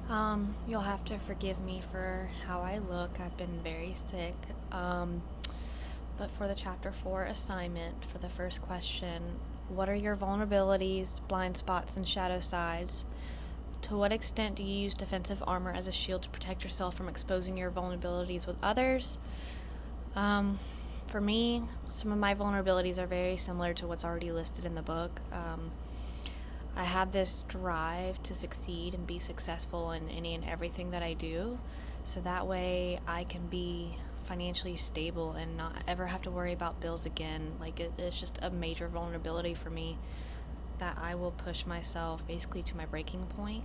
You'll have to forgive me for how I look. I've been very sick. But for the chapter 4 assignment, for the first question, what are your vulnerabilities, blind spots, and shadow sides? To what extent do you use defensive armor as a shield to protect yourself from exposing your vulnerabilities with others? For me, some of my vulnerabilities are very similar to what's already listed in the book. I have this drive to succeed and be successful in any and everything that I do, so that way I can be financially stable and not ever have to worry about bills again. Like, it's just a major vulnerability for me that I will push myself basically to my breaking point.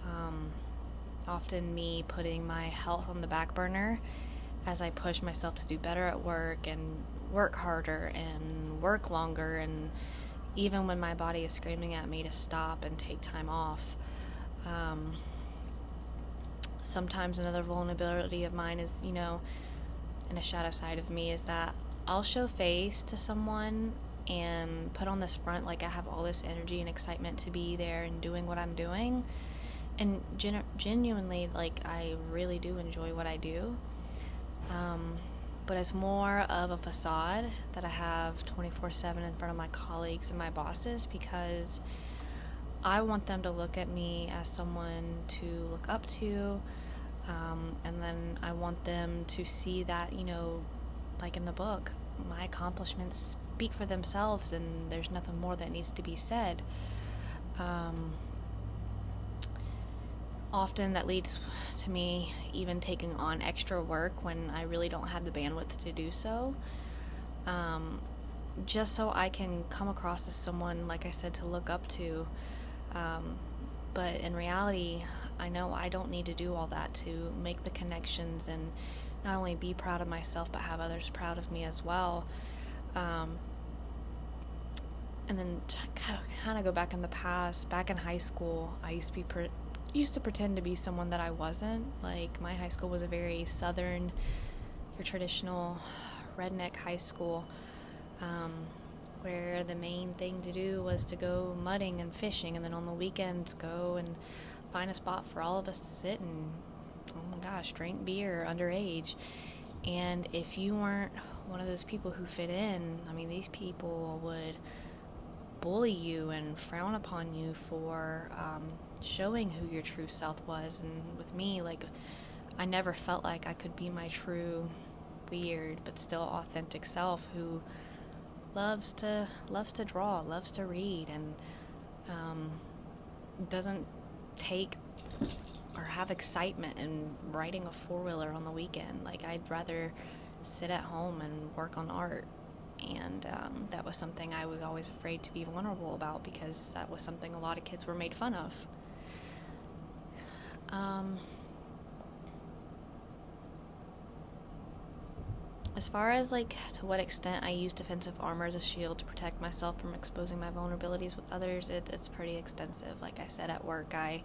Um, Often me putting my health on the back burner as I push myself to do better at work and work harder and work longer, and even when my body is screaming at me to stop and take time off. Um, Sometimes another vulnerability of mine is, and a shadow side of me is that I'll show face to someone and put on this front like I have all this energy and excitement to be there and doing what I'm doing. And genuinely, like, I really do enjoy what I do. But it's more of a facade that I have 24/7 in front of my colleagues and my bosses, because I want them to look at me as someone to look up to. And then I want them to see that, like in the book, my accomplishments speak for themselves and there's nothing more that needs to be said. Often that leads to me even taking on extra work when I really don't have the bandwidth to do so. Just so I can come across as someone, like I said, to look up to. But in reality, I know I don't need to do all that to make the connections and not only be proud of myself, but have others proud of me as well. And then to kind of go back in the past, back in high school, I used to pretend to be someone that I wasn't. Like, my high school was a very southern, your traditional redneck high school, where the main thing to do was to go mudding and fishing, and then on the weekends go and find a spot for all of us to sit and, oh my gosh, drink beer underage. And if you weren't one of those people who fit in, I mean, these people would bully you and frown upon you for showing who your true self was. And with me, like, I never felt like I could be my true, weird but still authentic self, who loves to draw, loves to read, and doesn't take or have excitement in riding a four-wheeler on the weekend. Like, I'd rather sit at home and work on art. And that was something I was always afraid to be vulnerable about, because that was something a lot of kids were made fun of. As far as, like, to what extent I use defensive armor as a shield to protect myself from exposing my vulnerabilities with others, it's pretty extensive. Like I said, at work, I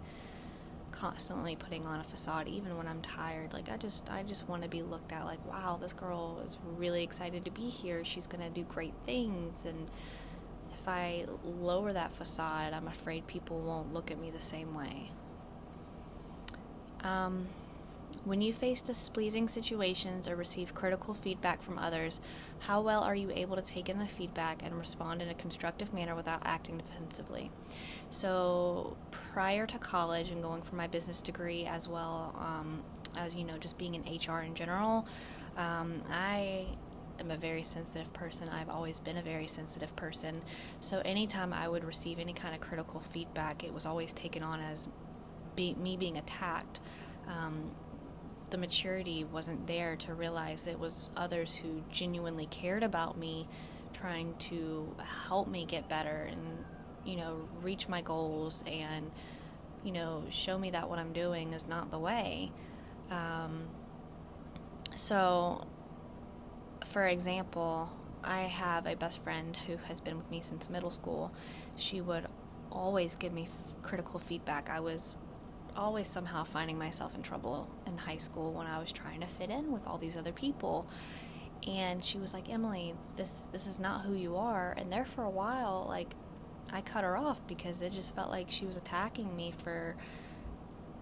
constantly putting on a facade even when I'm tired. Like, I just want to be looked at like, wow, this girl is really excited to be here, she's gonna do great things. And if I lower that facade, I'm afraid people won't look at me the same way. When you face displeasing situations or receive critical feedback from others, how well are you able to take in the feedback and respond in a constructive manner without acting defensively? So, prior to college and going for my business degree, as well as, just being in HR in general, I am a very sensitive person. I've always been a very sensitive person. So anytime I would receive any kind of critical feedback, it was always taken on as me being attacked. The maturity wasn't there to realize it was others who genuinely cared about me, trying to help me get better and, reach my goals, and, show me that what I'm doing is not the way. So, for example, I have a best friend who has been with me since middle school. She would always give me critical feedback. I was always somehow finding myself in trouble in high school when I was trying to fit in with all these other people. And she was like, Emily, this is not who you are. And there for a while, like, I cut her off because it just felt like she was attacking me for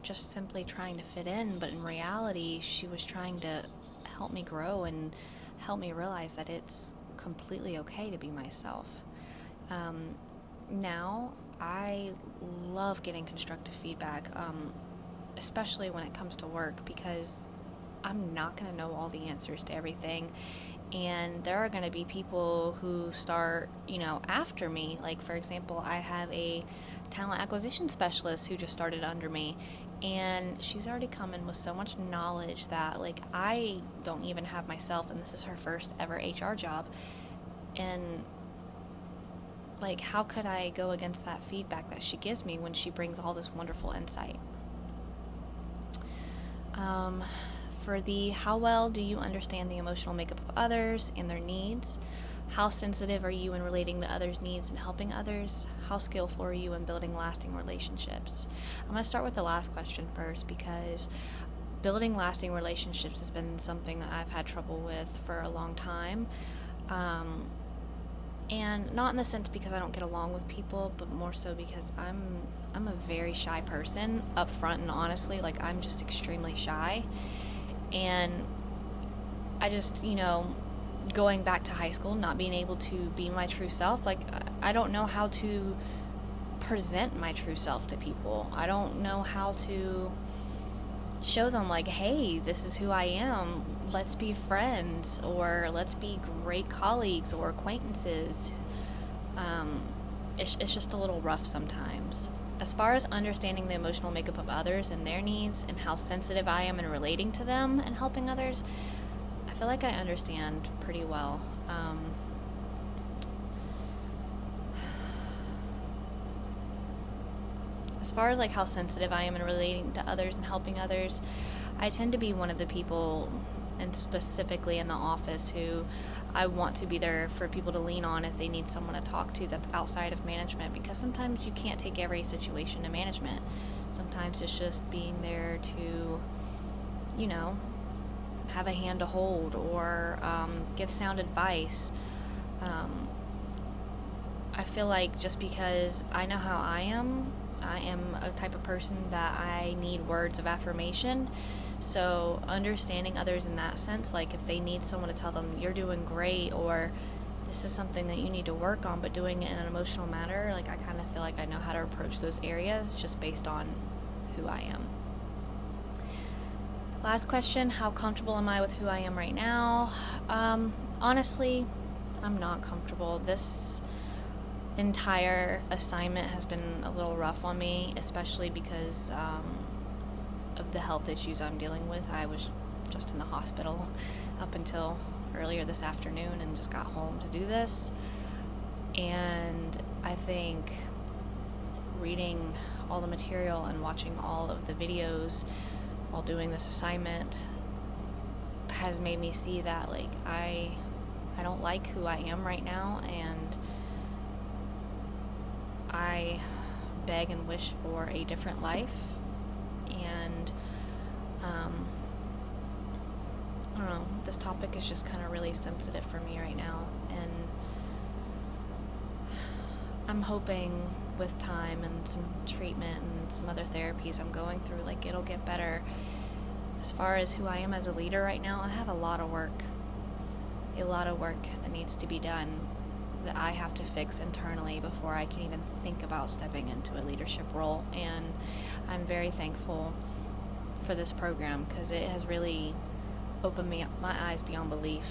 just simply trying to fit in, but in reality, she was trying to help me grow and help me realize that it's completely okay to be myself. Now, I love getting constructive feedback, especially when it comes to work, because I'm not going to know all the answers to everything. And there are going to be people who start, after me. Like, for example, I have a talent acquisition specialist who just started under me. And she's already come in with so much knowledge that, like, I don't even have myself, and this is her first ever HR job. And, like, how could I go against that feedback that she gives me when she brings all this wonderful insight? For the how well do you understand the emotional makeup of others and their needs? How sensitive are you in relating to others' needs and helping others? How skillful are you in building lasting relationships? I'm going to start with the last question first, because building lasting relationships has been something that I've had trouble with for a long time. And not in the sense because I don't get along with people, but more so because I'm a very shy person, up front and honestly. Like, I'm just extremely shy. And I just, going back to high school, not being able to be my true self, like, I don't know how to present my true self to people. I don't know how to show them, like, hey, this is who I am. Let's be friends, or let's be great colleagues or acquaintances. It's just a little rough sometimes. As far as understanding the emotional makeup of others and their needs and how sensitive I am in relating to them and helping others, I feel like I understand pretty well. As far as, like, how sensitive I am in relating to others and helping others, I tend to be one of the people, and specifically in the office, who I want to be there for people to lean on if they need someone to talk to that's outside of management, because sometimes you can't take every situation to management. Sometimes it's just being there to, have a hand to hold, or give sound advice. I feel like just because I know how I am a type of person that I need words of affirmation. So understanding others in that sense, like, if they need someone to tell them you're doing great, or this is something that you need to work on, but doing it in an emotional manner, like, I kind of feel like I know how to approach those areas just based on who I am. Last question, how comfortable am I with who I am right now? Honestly, I'm not comfortable. This entire assignment has been a little rough on me, especially because of the health issues I'm dealing with. I was just in the hospital up until earlier this afternoon and just got home to do this. And I think reading all the material and watching all of the videos while doing this assignment has made me see that, like, I don't like who I am right now, and I beg and wish for a different life. And I don't know, this topic is just kind of really sensitive for me right now, and I'm hoping with time and some treatment and some other therapies I'm going through, like, it'll get better. As far as who I am as a leader right now, I have a lot of work that needs to be done, that I have to fix internally before I can even think about stepping into a leadership role. And I'm very thankful for this program, because it has really opened my eyes beyond belief